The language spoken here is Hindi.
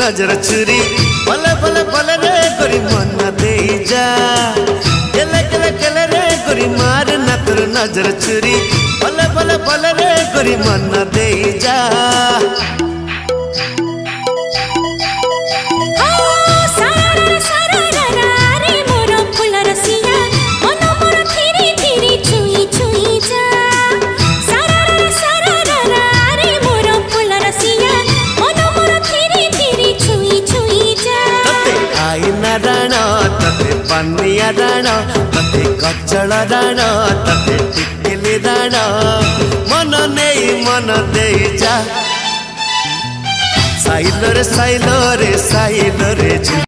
नजर चुरी भले भले भले रे गोरी मन दे जा केले केले केले रे गोरी मार ना तोर नजर चुरी भले भले भले रे गोरी मन दे जा पानिया दाण तते कचल दाण तते टिकिली दाण मन दे जा साइलो रे साइलो रे साइलो रे।